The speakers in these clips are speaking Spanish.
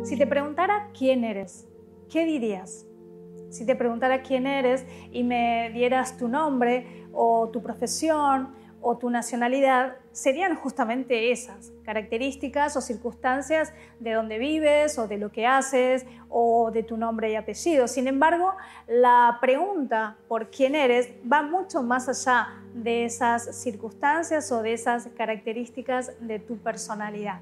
Si te preguntara quién eres, ¿qué dirías? Si te preguntara quién eres y me dieras tu nombre o tu profesión o tu nacionalidad, serían justamente esas características o circunstancias de dónde vives o de lo que haces o de tu nombre y apellido. Sin embargo, la pregunta por quién eres va mucho más allá de esas circunstancias o de esas características de tu personalidad.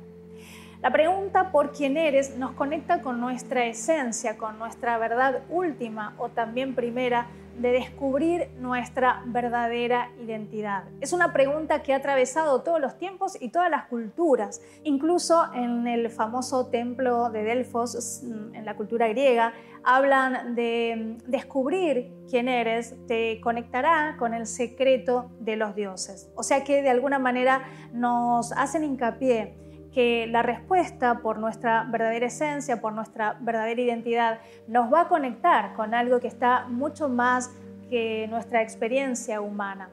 La pregunta por quién eres nos conecta con nuestra esencia, con nuestra verdad última o también primera de descubrir nuestra verdadera identidad. Es una pregunta que ha atravesado todos los tiempos y todas las culturas. Incluso en el famoso templo de Delfos, en la cultura griega, hablan de descubrir quién eres, te conectará con el secreto de los dioses. O sea que de alguna manera nos hacen hincapié que la respuesta por nuestra verdadera esencia, por nuestra verdadera identidad, nos va a conectar con algo que está mucho más que nuestra experiencia humana.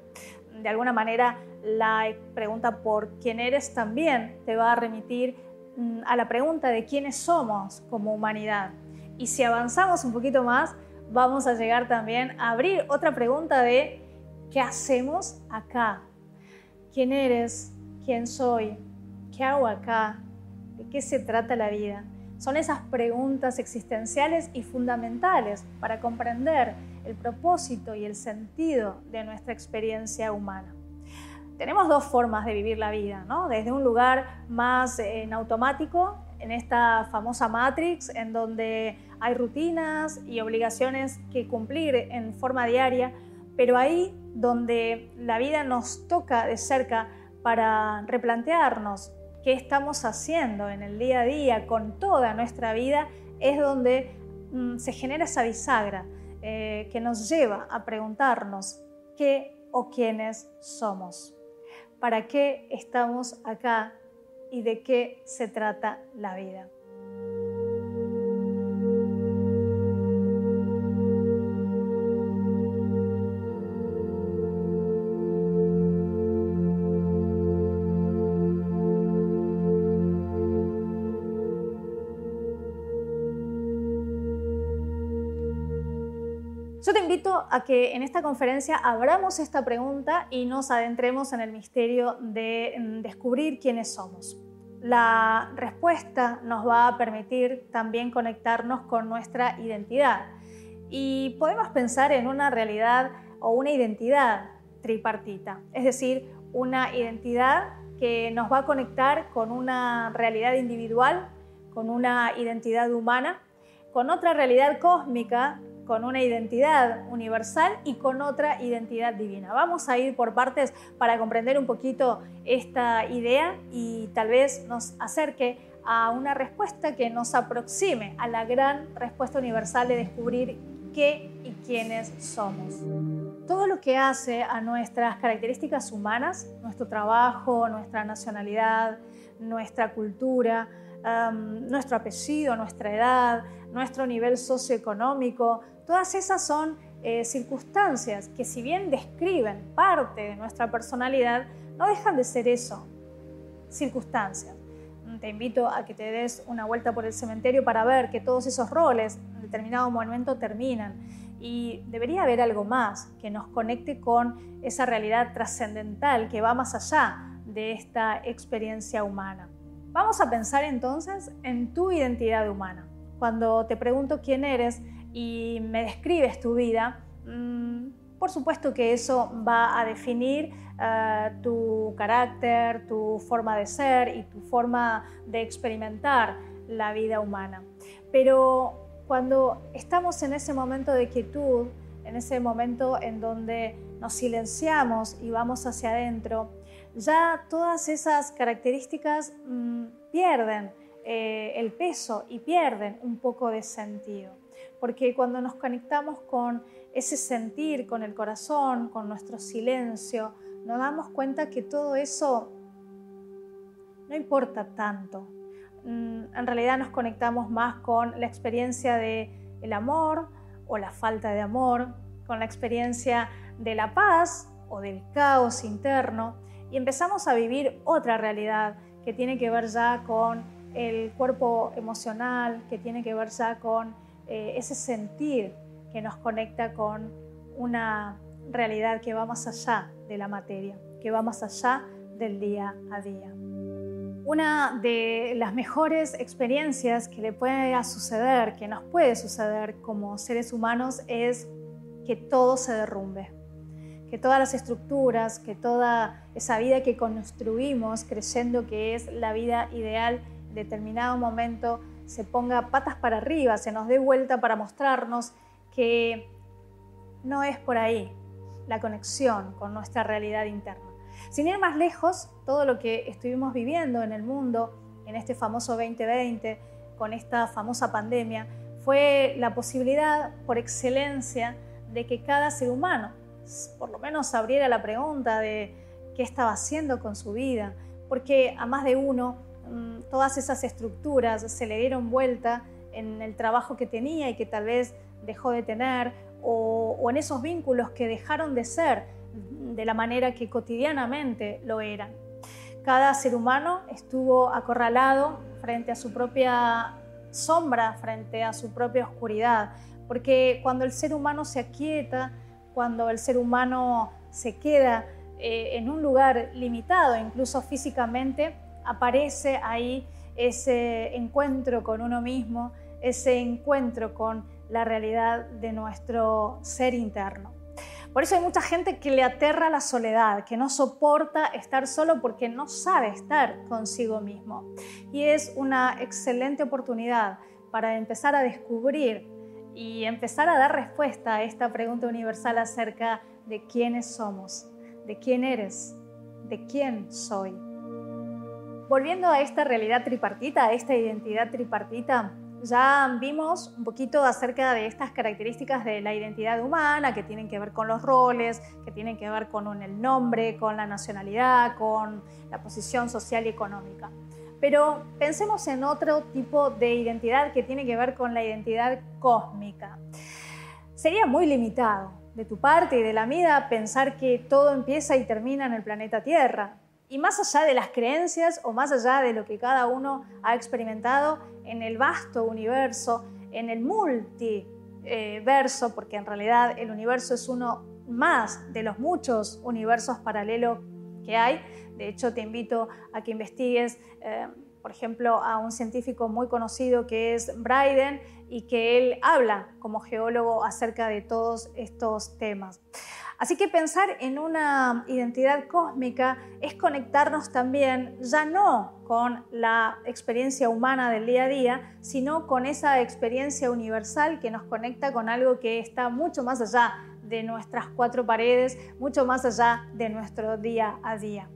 De alguna manera, la pregunta por quién eres también te va a remitir a la pregunta de quiénes somos como humanidad. Y si avanzamos un poquito más, vamos a llegar también a abrir otra pregunta de ¿qué hacemos acá? ¿Quién eres? ¿Quién soy? ¿Qué hago acá? ¿De qué se trata la vida? Son esas preguntas existenciales y fundamentales para comprender el propósito y el sentido de nuestra experiencia humana. Tenemos dos formas de vivir la vida, ¿no? Desde un lugar más en automático, en esta famosa Matrix, en donde hay rutinas y obligaciones que cumplir en forma diaria, pero ahí donde la vida nos toca de cerca para replantearnos qué estamos haciendo en el día a día con toda nuestra vida, es donde se genera esa bisagra que nos lleva a preguntarnos qué o quiénes somos, para qué estamos acá y de qué se trata la vida. Yo te invito a que en esta conferencia abramos esta pregunta y nos adentremos en el misterio de descubrir quiénes somos. La respuesta nos va a permitir también conectarnos con nuestra identidad y podemos pensar en una realidad o una identidad tripartita, es decir, una identidad que nos va a conectar con una realidad individual, con una identidad humana, con otra realidad cósmica, con una identidad universal y con otra identidad divina. Vamos a ir por partes para comprender un poquito esta idea y tal vez nos acerque a una respuesta que nos aproxime a la gran respuesta universal de descubrir qué y quiénes somos. Todo lo que hace a nuestras características humanas, nuestro trabajo, nuestra nacionalidad, nuestra cultura, nuestro apellido, nuestra edad, nuestro nivel socioeconómico, todas esas son circunstancias que, si bien describen parte de nuestra personalidad, no dejan de ser eso, circunstancias. Te invito a que te des una vuelta por el cementerio para ver que todos esos roles en determinado momento terminan y debería haber algo más que nos conecte con esa realidad trascendental que va más allá de esta experiencia humana. Vamos a pensar entonces en tu identidad humana. Cuando te pregunto quién eres y me describes tu vida, por supuesto que eso va a definir tu carácter, tu forma de ser y tu forma de experimentar la vida humana. Pero cuando estamos en ese momento de quietud, en ese momento en donde nos silenciamos y vamos hacia adentro, ya todas esas características pierden el peso y pierden un poco de sentido. Porque cuando nos conectamos con ese sentir, con el corazón, con nuestro silencio, nos damos cuenta que todo eso no importa tanto. En realidad nos conectamos más con la experiencia del amor o la falta de amor, con la experiencia de la paz o del caos interno, y empezamos a vivir otra realidad que tiene que ver ya con el cuerpo emocional, que tiene que ver ya con ese sentir que nos conecta con una realidad que va más allá de la materia, que va más allá del día a día. Una de las mejores experiencias que le puede suceder, que nos puede suceder como seres humanos, es que todo se derrumbe, que todas las estructuras, que toda esa vida que construimos creyendo que es la vida ideal en determinado momento se ponga patas para arriba, se nos dé vuelta para mostrarnos que no es por ahí la conexión con nuestra realidad interna. Sin ir más lejos, todo lo que estuvimos viviendo en el mundo en este famoso 2020, con esta famosa pandemia, fue la posibilidad por excelencia de que cada ser humano por lo menos abriera la pregunta de qué estaba haciendo con su vida, porque a más de uno todas esas estructuras se le dieron vuelta en el trabajo que tenía y que tal vez dejó de tener, o en esos vínculos que dejaron de ser de la manera que cotidianamente lo eran. Cada ser humano estuvo acorralado frente a su propia sombra, frente a su propia oscuridad, porque cuando el ser humano se aquieta, cuando el ser humano se queda en un lugar limitado, incluso físicamente, aparece ahí ese encuentro con uno mismo, ese encuentro con la realidad de nuestro ser interno. Por eso hay mucha gente que le aterra la soledad, que no soporta estar solo porque no sabe estar consigo mismo. Y es una excelente oportunidad para empezar a descubrir y empezar a dar respuesta a esta pregunta universal acerca de quiénes somos, de quién eres, de quién soy. Volviendo a esta realidad tripartita, a esta identidad tripartita, ya vimos un poquito acerca de estas características de la identidad humana que tienen que ver con los roles, que tienen que ver con el nombre, con la nacionalidad, con la posición social y económica. Pero pensemos en otro tipo de identidad que tiene que ver con la identidad cósmica. Sería muy limitado de tu parte y de la mía pensar que todo empieza y termina en el planeta Tierra. Y más allá de las creencias o más allá de lo que cada uno ha experimentado en el vasto universo, en el multiverso, porque en realidad el universo es uno más de los muchos universos paralelos que hay. De hecho, te invito a que investigues, por ejemplo, a un científico muy conocido que es Bryden y que él habla como geólogo acerca de todos estos temas. Así que pensar en una identidad cósmica es conectarnos también ya no con la experiencia humana del día a día, sino con esa experiencia universal que nos conecta con algo que está mucho más allá de nuestras cuatro paredes, mucho más allá de nuestro día a día.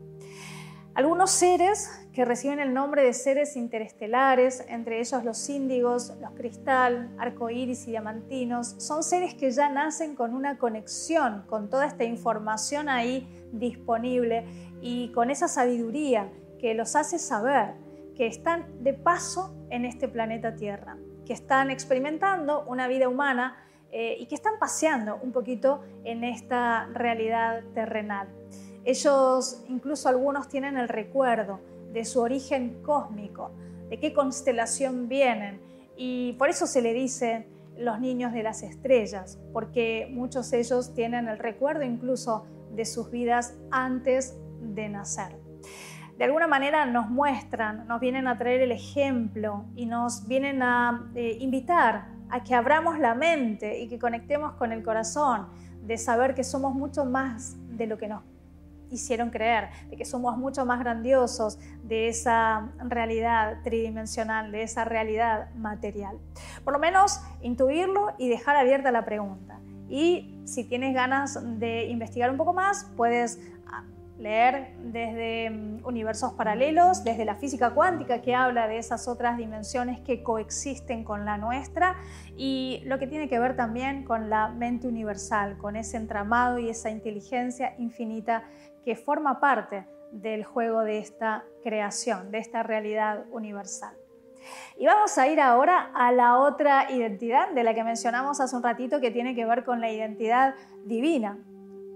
Algunos seres que reciben el nombre de seres interestelares, entre ellos los índigos, los cristal, arcoíris y diamantinos, son seres que ya nacen con una conexión, con toda esta información ahí disponible y con esa sabiduría que los hace saber que están de paso en este planeta Tierra, que están experimentando una vida humana y que están paseando un poquito en esta realidad terrenal. Ellos, incluso algunos, tienen el recuerdo de su origen cósmico, de qué constelación vienen, y por eso se le dice los niños de las estrellas, porque muchos de ellos tienen el recuerdo incluso de sus vidas antes de nacer. De alguna manera nos muestran, nos vienen a traer el ejemplo y nos vienen a invitar a que abramos la mente y que conectemos con el corazón, de saber que somos mucho más de lo que nos hicieron creer, de que somos mucho más grandiosos de esa realidad tridimensional, de esa realidad material. Por lo menos intuirlo y dejar abierta la pregunta. Y si tienes ganas de investigar un poco más, puedes leer desde universos paralelos, desde la física cuántica que habla de esas otras dimensiones que coexisten con la nuestra, y lo que tiene que ver también con la mente universal, con ese entramado y esa inteligencia infinita que forma parte del juego de esta creación, de esta realidad universal. Y vamos a ir ahora a la otra identidad de la que mencionamos hace un ratito, que tiene que ver con la identidad divina.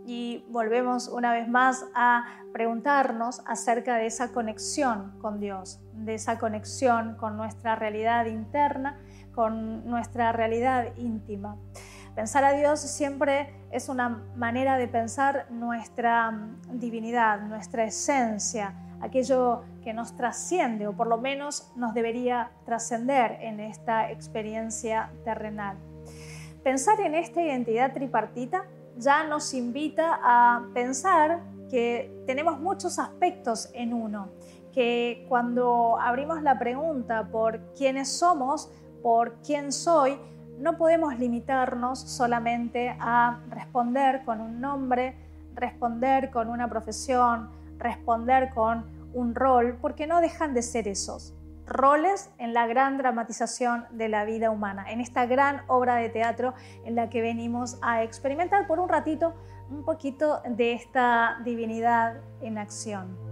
y volvemos una vez más a preguntarnos acerca de esa conexión con Dios, de esa conexión con nuestra realidad interna, con nuestra realidad íntima. Pensar a Dios siempre es una manera de pensar nuestra divinidad, nuestra esencia, aquello que nos trasciende o por lo menos nos debería trascender en esta experiencia terrenal. Pensar en esta identidad tripartita ya nos invita a pensar que tenemos muchos aspectos en uno, que cuando abrimos la pregunta por quiénes somos, por quién soy, no podemos limitarnos solamente a responder con un nombre, responder con una profesión, responder con un rol, porque no dejan de ser esos roles en la gran dramatización de la vida humana, en esta gran obra de teatro en la que venimos a experimentar por un ratito un poquito de esta divinidad en acción.